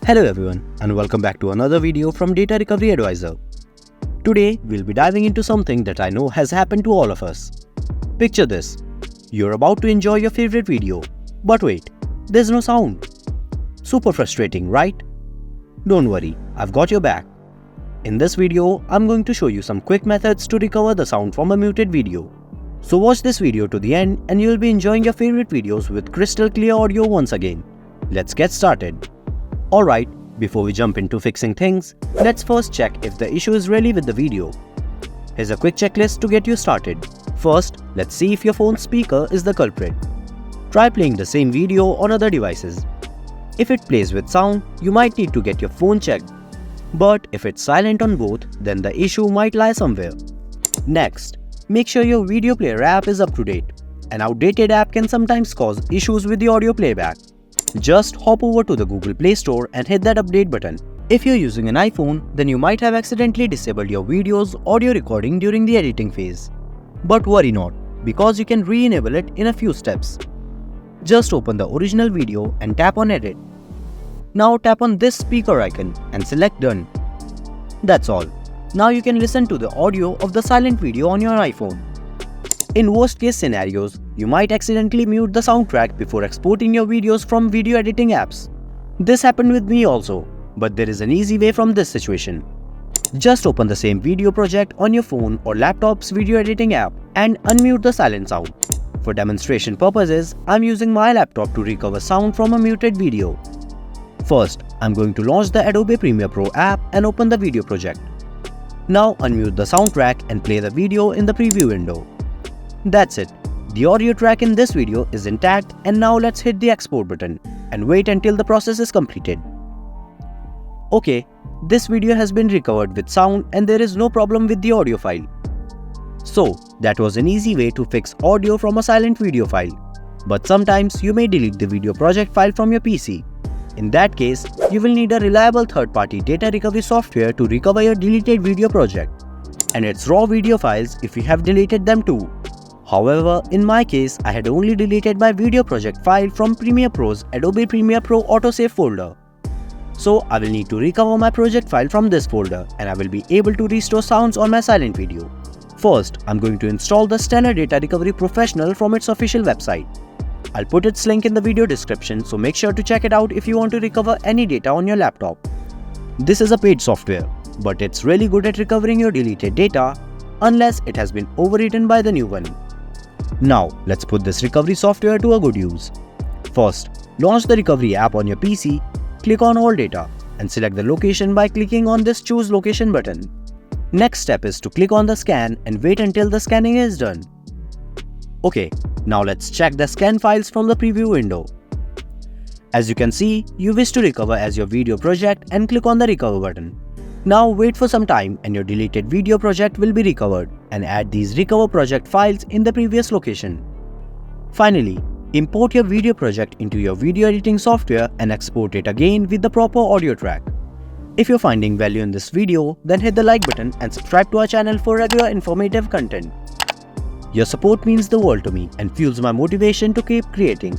Hello everyone and welcome back to another video from Data Recovery Advisor. Today we'll be diving into something that I know has happened to all of us. Picture this. You're about to enjoy your favorite video, but wait, there's no sound. Super frustrating, right? Don't worry, I've got your back. In this video, I'm going to show you some quick methods to recover the sound from a muted video. So watch this video to the end and you'll be enjoying your favorite videos with crystal clear audio once again. Let's get started. Alright, before we jump into fixing things, let's first check if the issue is really with the video. Here's a quick checklist to get you started. First, let's see if your phone's speaker is the culprit. Try playing the same video on other devices. If it plays with sound, you might need to get your phone checked. But if it's silent on both, then the issue might lie somewhere. Next, make sure your video player app is up to date. An outdated app can sometimes cause issues with the audio playback. Just hop over to the Google Play Store and hit that update button. If you're using an iPhone, then you might have accidentally disabled your video's audio recording during the editing phase. But worry not, because you can re-enable it in a few steps. Just open the original video and tap on Edit. Now tap on this speaker icon and select Done. That's all. Now you can listen to the audio of the silent video on your iPhone. In worst case scenarios, you might accidentally mute the soundtrack before exporting your videos from video editing apps. This happened with me also, but there is an easy way from this situation. Just open the same video project on your phone or laptop's video editing app and unmute the silent sound. For demonstration purposes, I'm using my laptop to recover sound from a muted video. First, I'm going to launch the Adobe Premiere Pro app and open the video project. Now unmute the soundtrack and play the video in the preview window. That's it. The audio track in this video is intact, and now let's hit the export button and wait until the process is completed. Okay, this video has been recovered with sound and there is no problem with the audio file. So, that was an easy way to fix audio from a silent video file. But sometimes you may delete the video project file from your PC. In that case, you will need a reliable third-party data recovery software to recover your deleted video project. And it's raw video files if you have deleted them too. However, in my case, I had only deleted my video project file from Premiere Pro's Adobe Premiere Pro Autosave folder. So I will need to recover my project file from this folder and I will be able to restore sounds on my silent video. First, I'm going to install the Stellar Data Recovery Professional from its official website. I'll put its link in the video description, so make sure to check it out if you want to recover any data on your laptop. This is a paid software, but it's really good at recovering your deleted data unless it has been overwritten by the new one. Now, let's put this recovery software to a good use. First, launch the recovery app on your PC, click on All Data, and select the location by clicking on this Choose Location button. Next step is to click on the scan and wait until the scanning is done. Okay, now let's check the scan files from the preview window. As you can see, you wish to recover as your video project and click on the Recover button. Now wait for some time and your deleted video project will be recovered, and add these recover project files in the previous location. Finally, import your video project into your video editing software and export it again with the proper audio track. If you're finding value in this video, then hit the like button and subscribe to our channel for regular informative content. Your support means the world to me and fuels my motivation to keep creating.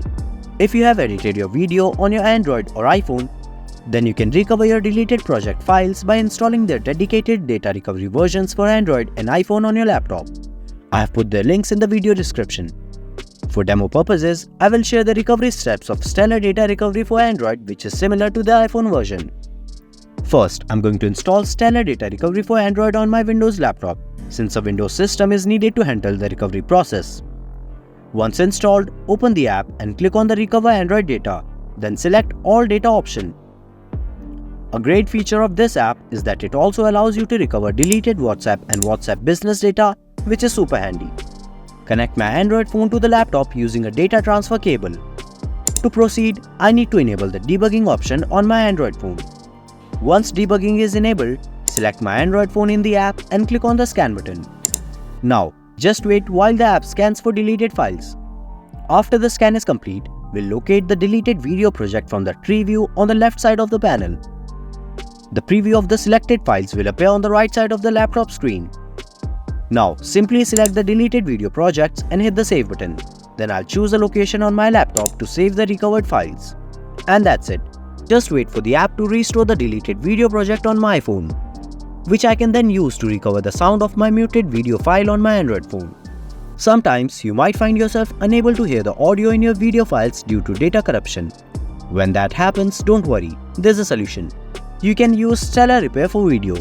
If you have edited your video on your Android or iPhone, then you can recover your deleted project files by installing their dedicated data recovery versions for Android and iPhone on your laptop. I have put their links in the video description. For demo purposes, I will share the recovery steps of Stellar Data Recovery for Android, which is similar to the iPhone version. First, I'm going to install Stellar Data Recovery for Android on my Windows laptop, since a Windows system is needed to handle the recovery process. Once installed, open the app and click on the Recover Android Data, then select All Data option. A great feature of this app is that it also allows you to recover deleted WhatsApp and WhatsApp business data, which is super handy. Connect my Android phone to the laptop using a data transfer cable. To proceed, I need to enable the debugging option on my Android phone. Once debugging is enabled, select my Android phone in the app and click on the scan button. Now, just wait while the app scans for deleted files. After the scan is complete, we'll locate the deleted video project from the tree view on the left side of the panel. The preview of the selected files will appear on the right side of the laptop screen. Now, simply select the deleted video projects and hit the Save button. Then I'll choose a location on my laptop to save the recovered files. And that's it. Just wait for the app to restore the deleted video project on my phone, which I can then use to recover the sound of my muted video file on my Android phone. Sometimes you might find yourself unable to hear the audio in your video files due to data corruption. When that happens, don't worry, there's a solution. You can use Stellar Repair for Video.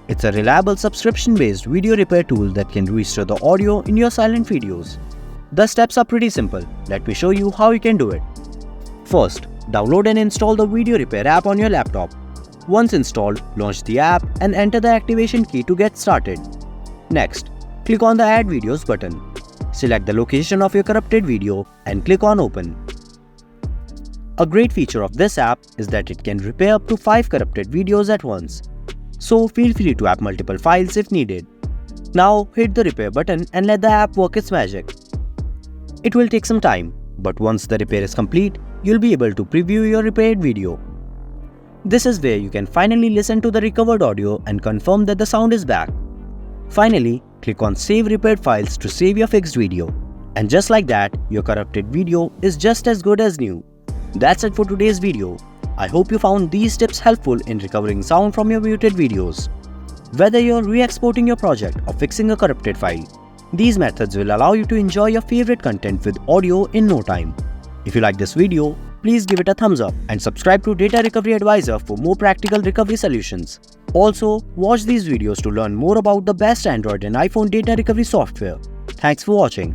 It's a reliable subscription-based video repair tool that can restore the audio in your silent videos. The steps are pretty simple. Let me show you how you can do it. First, download and install the Video Repair app on your laptop. Once installed, launch the app and enter the activation key to get started. Next, click on the Add Videos button. Select the location of your corrupted video and click on Open. A great feature of this app is that it can repair up to 5 corrupted videos at once. So feel free to add multiple files if needed. Now hit the repair button and let the app work its magic. It will take some time, but once the repair is complete, you'll be able to preview your repaired video. This is where you can finally listen to the recovered audio and confirm that the sound is back. Finally, click on Save Repaired Files to save your fixed video. And just like that, your corrupted video is just as good as new. That's it for today's video. I hope you found these tips helpful in recovering sound from your muted videos. Whether you're re-exporting your project or fixing a corrupted file, these methods will allow you to enjoy your favorite content with audio in no time. If you like this video, please give it a thumbs up and subscribe to Data Recovery Advisor for more practical recovery solutions. Also, watch these videos to learn more about the best Android and iPhone data recovery software. Thanks for watching.